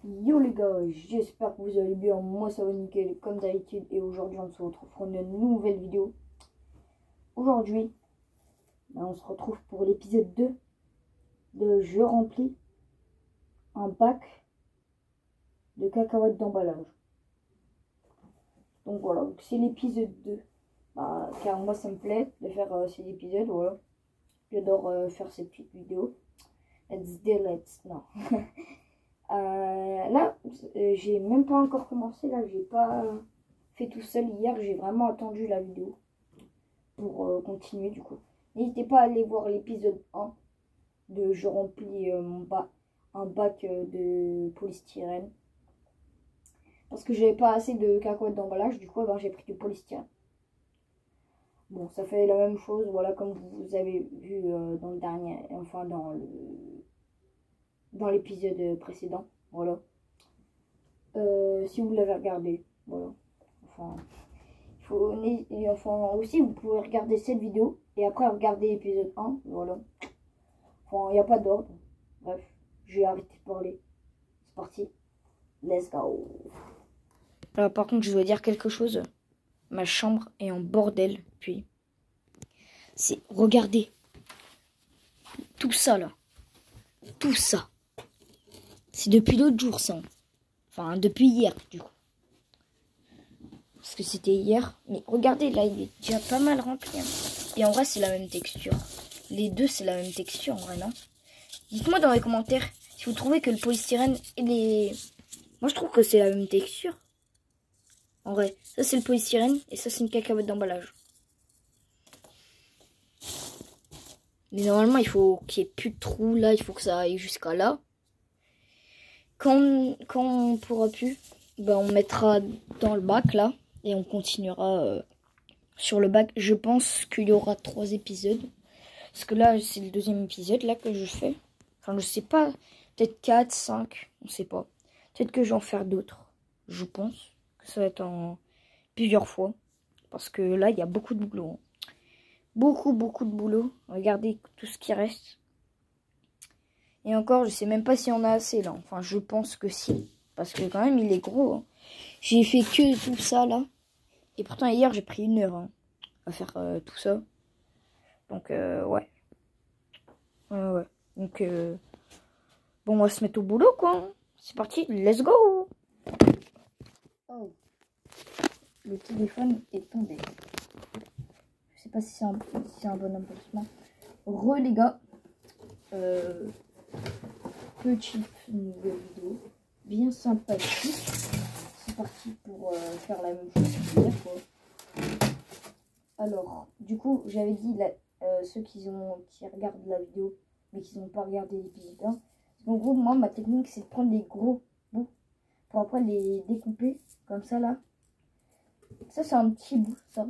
Yo les gars, j'espère que vous allez bien, moi ça va nickel comme d'habitude et aujourd'hui on se retrouve pour une nouvelle vidéo. Aujourd'hui, on se retrouve pour l'épisode 2 de Je remplis un bac de cacahuètes d'emballage. Donc voilà, c'est l'épisode 2. Car moi ça me plaît de faire ces épisodes, voilà. J'adore faire ces petites vidéos. Let's non. Là, j'ai même pas encore commencé. Là, j'ai pas fait tout seul hier. J'ai vraiment attendu la vidéo pour continuer du coup. N'hésitez pas à aller voir l'épisode 1 de Je remplis un bac de polystyrène. Parce que j'avais pas assez de cacahuètes d'emballage. Du coup, j'ai pris du polystyrène. Bon, ça fait la même chose. Voilà, comme vous avez vu dans le dernier, enfin dans l'épisode précédent. Voilà. Si vous l'avez regardé, voilà. Enfin, aussi vous pouvez regarder cette vidéo et après regarder l'épisode 1, voilà. Enfin, il n'y a pas d'ordre. Bref, j'ai arrêté de parler. C'est parti. Let's go. Par contre, je dois dire quelque chose. Ma chambre est en bordel, puis regardez. Tout ça là. Tout ça. C'est depuis l'autre jour ça. Enfin, depuis hier, du coup. Parce que c'était hier. Mais regardez, là, il est déjà pas mal rempli. Hein. Et en vrai, c'est la même texture. Les deux, c'est la même texture, en vrai, non? Dites-moi dans les commentaires si vous trouvez que le polystyrène et les... Moi, je trouve que c'est la même texture. En vrai, ça, c'est le polystyrène et ça, c'est une cacahuète d'emballage. Mais normalement, il faut qu'il n'y ait plus de trous. Là, il faut que ça aille jusqu'à là. Quand on pourra plus, on mettra dans le bac, là. Et on continuera sur le bac. Je pense qu'il y aura 3 épisodes. Parce que là, c'est le 2e épisode là que je fais. Enfin, je sais pas. Peut-être 4, 5. On sait pas. Peut-être que je vais en faire d'autres. Je pense que ça va être en plusieurs fois. Parce que là, il y a beaucoup de boulot. Hein. Beaucoup de boulot. Regardez tout ce qui reste. Et encore, je sais même pas si on a assez là. Enfin, je pense que si. Parce que quand même, il est gros. Hein. J'ai fait que tout ça là. Et pourtant hier j'ai pris 1 heure à faire tout ça. Donc ouais. Ouais. Donc bon, on va se mettre au boulot quoi. C'est parti, let's go. Oh. Le téléphone est tombé. Je sais pas si c'est un bon emplacement. Les gars. Petite nouvelle vidéo. Bien sympathique. C'est parti pour faire la même chose qu'hier quoi. Alors, du coup, j'avais dit ceux qui regardent la vidéo, mais qui n'ont pas regardé l'épisode 1. En gros, moi, ma technique, c'est de prendre des gros bouts pour après les découper, comme ça, là. Ça, c'est un petit bout, ça.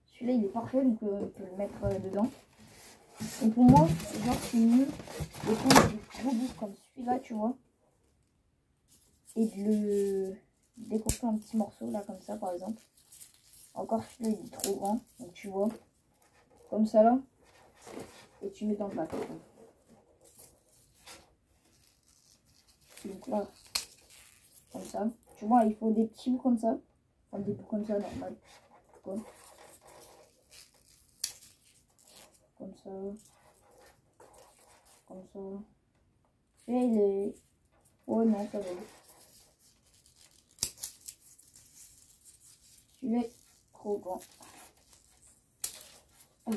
Celui-là, il est parfait, donc on peut le mettre dedans. Et pour moi, genre, c'est mieux de prendre des gros bouts comme celui-là, tu vois. Et de le découper en petits morceaux, là, comme ça, par exemple. Encore celui-là, il est trop grand, donc tu vois. Comme ça là, et tu mets dans le bac. Donc là, comme ça. Tu vois, il faut des petits bouts comme ça. Enfin, des bouts comme ça, normal. Comme ça. Comme ça. Et il est... Oh non, ça va. Celui-là est trop grand. Oh.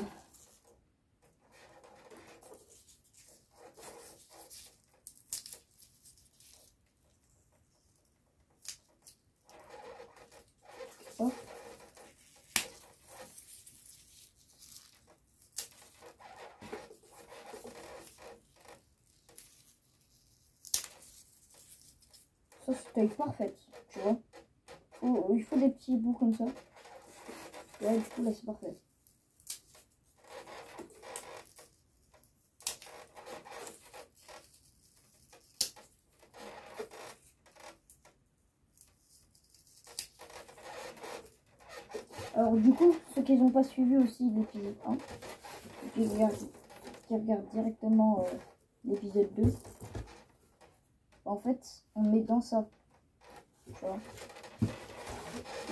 Ça, c'est taille parfaite, tu vois. Oh, il faut des petits bouts comme ça. Là, du coup, là, c'est parfait. Alors du coup, ceux qui n'ont pas suivi aussi l'épisode 1, qui regardent directement l'épisode 2, en fait, on met dans ça. Tu vois.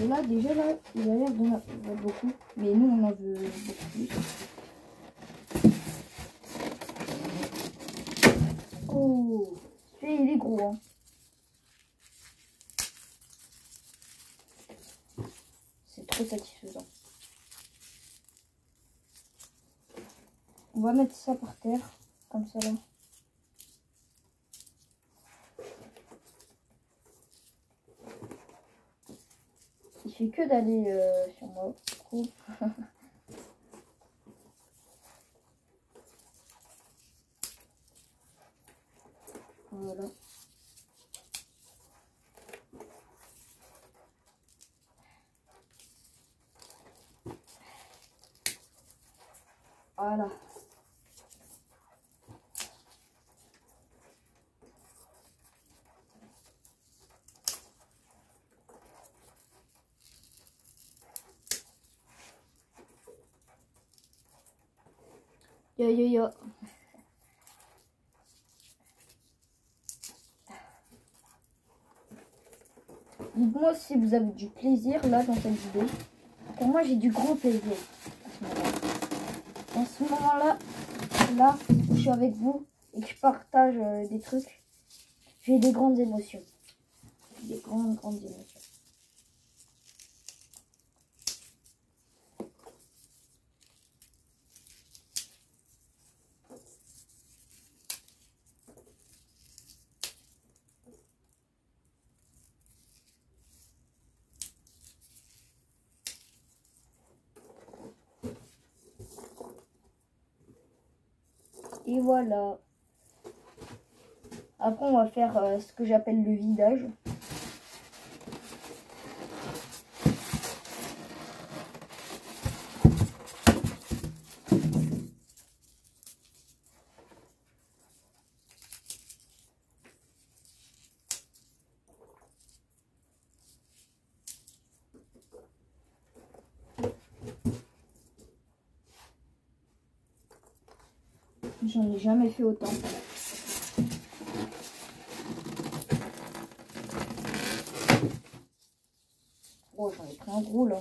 Et là, déjà, là, il a l'air de en avoir beaucoup. Mais nous, on en veut beaucoup plus. Oh, celui-là, il est gros, hein. C'est trop satisfaisant. On va mettre ça par terre, comme ça, là. Il fait que d'aller sur moi. Cool. Voilà. Voilà. Yo yo yo. Dites-moi si vous avez du plaisir là dans cette vidéo. Pour moi j'ai du gros plaisir à ce moment-là. En ce moment-là, là où je suis avec vous et que je partage des trucs, j'ai des grandes émotions. Des grandes émotions. Et voilà. Après, on va faire ce que j'appelle le vidage. J'en ai jamais fait autant. Oh, j'en ai pris un gros là.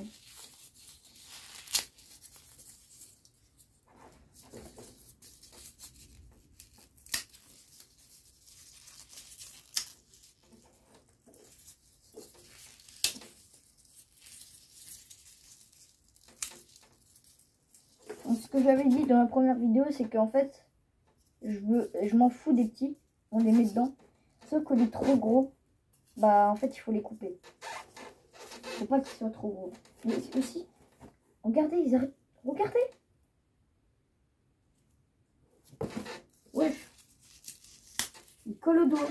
Donc, ce que j'avais dit dans la première vidéo, c'est qu'en fait, je m'en fous des petits, on les met dedans. Ceux que les trop gros, bah en fait il faut les couper. Faut pas qu'ils soient trop gros. Mais aussi, regardez, ils arrêtent. Regardez. Wesh. Il colle au doigt.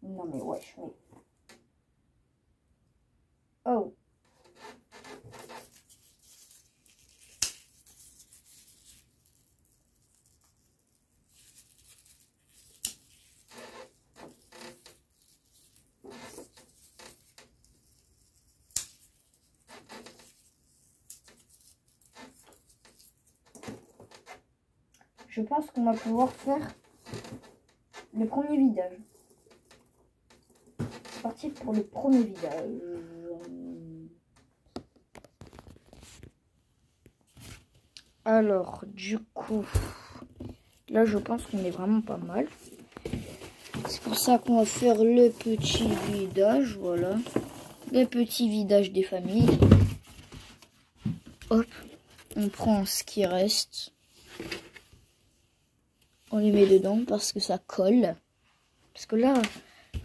Non mais wesh, mais. Oh. Je pense qu'on va pouvoir faire le premier vidage. C'est parti pour le premier vidage. Alors, du coup, là je pense qu'on est vraiment pas mal. C'est pour ça qu'on va faire le petit vidage, voilà. Le petit vidage des familles. Hop, on prend ce qui reste. On les met dedans parce que ça colle. Parce que là,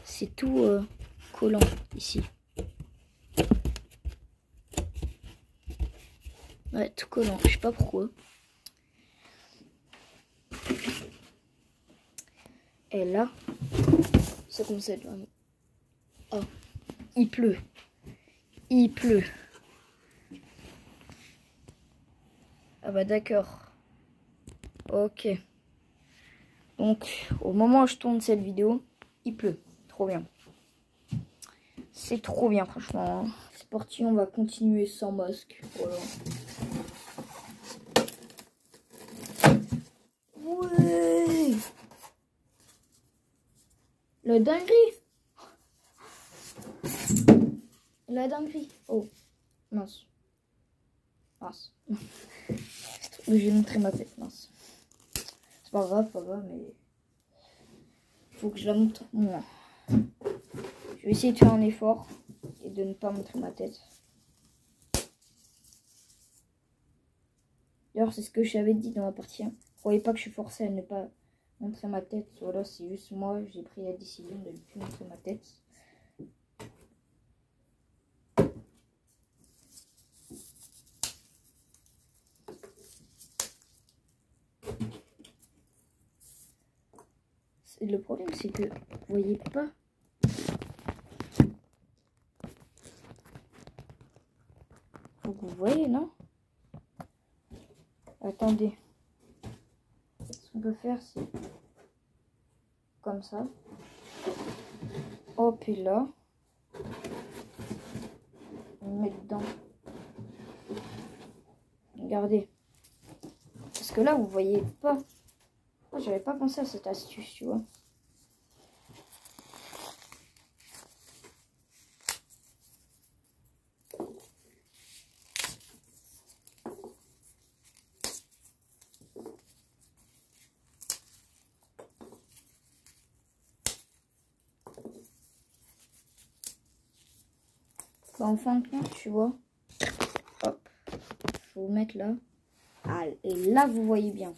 c'est tout collant ici. Ouais, tout collant. Je sais pas pourquoi. Et là, ça commence à être vraiment... Oh, il pleut. Il pleut. Ah bah d'accord. Ok. Donc, au moment où je tourne cette vidéo, il pleut. Trop bien. C'est trop bien, franchement. C'est parti, on va continuer sans masque. Voilà. Ouais. La dinguerie. La dinguerie. Oh, mince. Mince. J'ai montré ma tête, mince. C'est pas grave, mais... Faut que je la montre moins. Je vais essayer de faire un effort et de ne pas montrer ma tête. D'ailleurs, c'est ce que j'avais dit dans la partie 1. Croyez pas que je suis forcée à ne pas montrer ma tête. Voilà, c'est juste moi, j'ai pris la décision de ne plus montrer ma tête. Le problème, c'est que vous voyez pas. Faut que vous voyez, non? Attendez. Ce qu'on peut faire, c'est comme ça. Hop, et là. On met dedans. Regardez. Parce que là, vous voyez pas. Oh, j'avais pas pensé à cette astuce, tu vois. Bah, en fin de compte, tu vois. Hop. Faut vous mettre là. Ah, et là, vous voyez bien.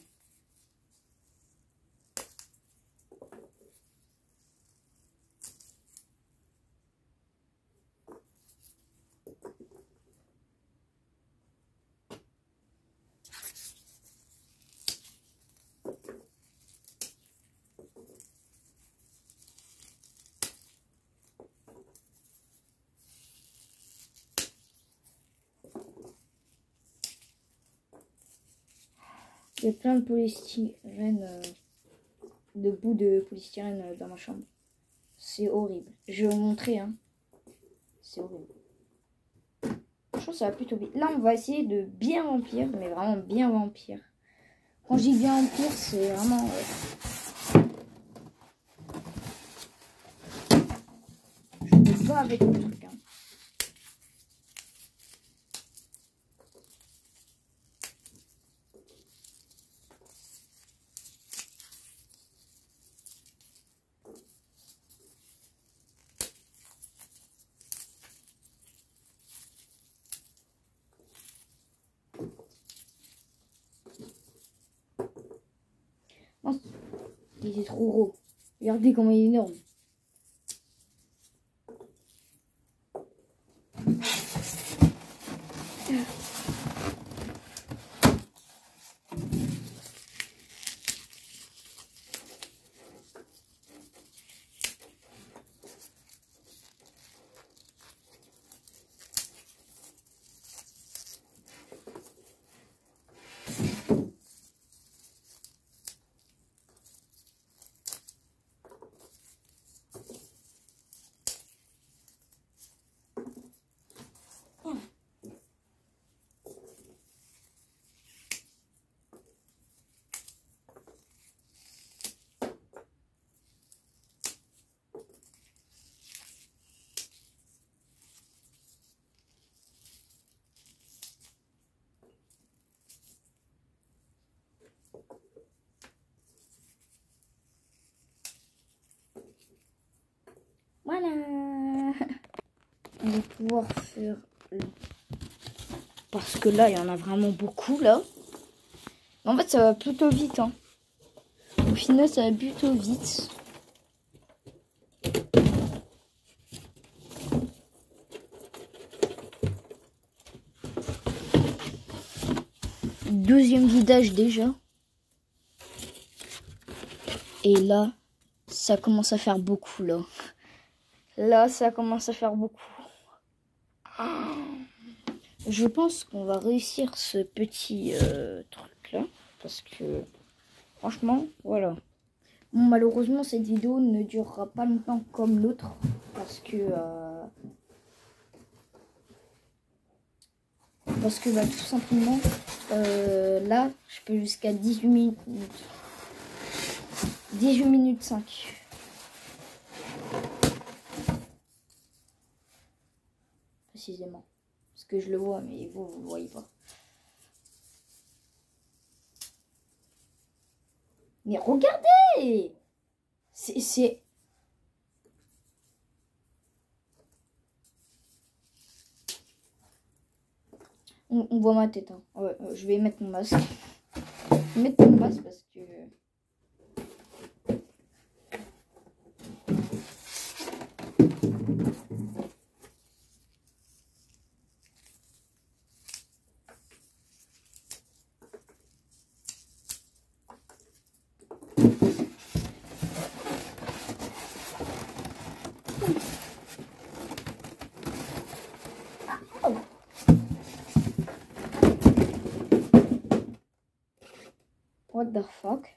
Il y a plein de polystyrène, de bouts de polystyrène dans ma chambre. C'est horrible. Je vais vous montrer, hein. C'est horrible. Je pense que ça va plutôt vite. Là, on va essayer de bien remplir, mais vraiment bien remplir. Quand je dis bien remplir, c'est vraiment... je ne peux pas avec le truc, hein. Oh, il est trop gros. Regardez comment il est énorme. Voilà. On va pouvoir faire... Parce que là, il y en a vraiment beaucoup, là. En fait, ça va plutôt vite, hein. Au final, ça va plutôt vite. Deuxième vidage déjà. Et là, ça commence à faire beaucoup, là. Là, ça commence à faire beaucoup. Je pense qu'on va réussir ce petit truc-là. Parce que, franchement, voilà. Bon, malheureusement, cette vidéo ne durera pas longtemps comme l'autre. Parce que... bah, tout simplement, là, je peux jusqu'à 18 minutes. 18 minutes 5. précisément. Parce que je le vois, mais vous le voyez pas. Mais regardez! C'est... On voit ma tête. Hein. Ouais, je vais mettre mon masque. Je vais mettre mon masque parce que... What the fuck?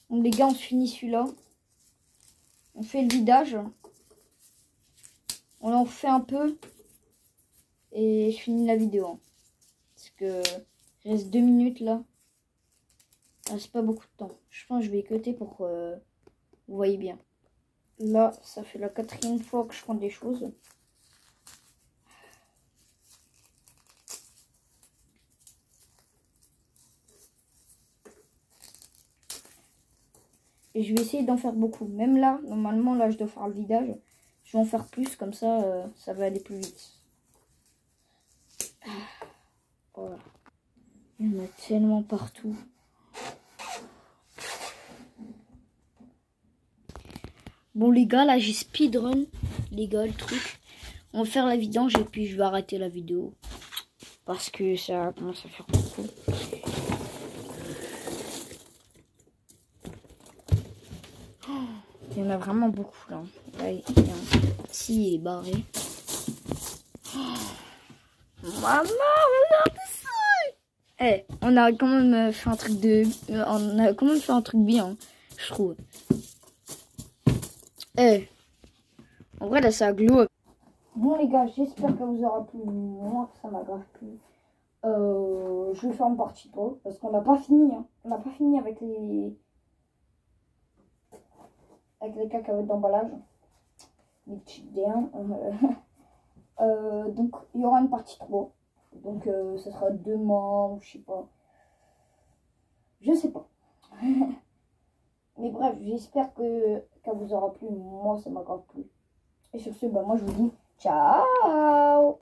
Bon les gars, on finit celui-là. On fait le vidage. On en fait un peu. Et je finis la vidéo. Hein. Parce que il reste 2 minutes là. Il reste pas beaucoup de temps. Je pense que je vais écouter pour que vous voyez bien. Là, ça fait la 4e fois que je prends des choses. Et je vais essayer d'en faire beaucoup. Même là, normalement, là, je dois faire le vidage. Je vais en faire plus, comme ça, ça va aller plus vite. Voilà. Il y en a tellement partout. Bon, les gars, là, j'ai speedrun. Les gars, le truc. On va faire la vidange et puis je vais arrêter la vidéo. Parce que ça commence à faire beaucoup. Il y en a vraiment beaucoup là. Là ici il est barré. Maman, regardez ça. Eh, on a quand même fait un truc de... on a quand même fait un truc bien, je trouve. Eh, en vrai là ça glow. Bon les gars, j'espère que vous aura plu. Moi ça m'a grave plu. Je vais faire une partie 3 parce qu'on n'a pas fini. Hein. On n'a pas fini avec les cacahuètes d'emballage. Les petits dents. Donc il y aura une partie 3. Donc ça sera demain ou je sais pas. Je sais pas. Mais bref, j'espère que vous aura plu. Moi ça m'a grave plu. Et sur ce, bah moi je vous dis ciao.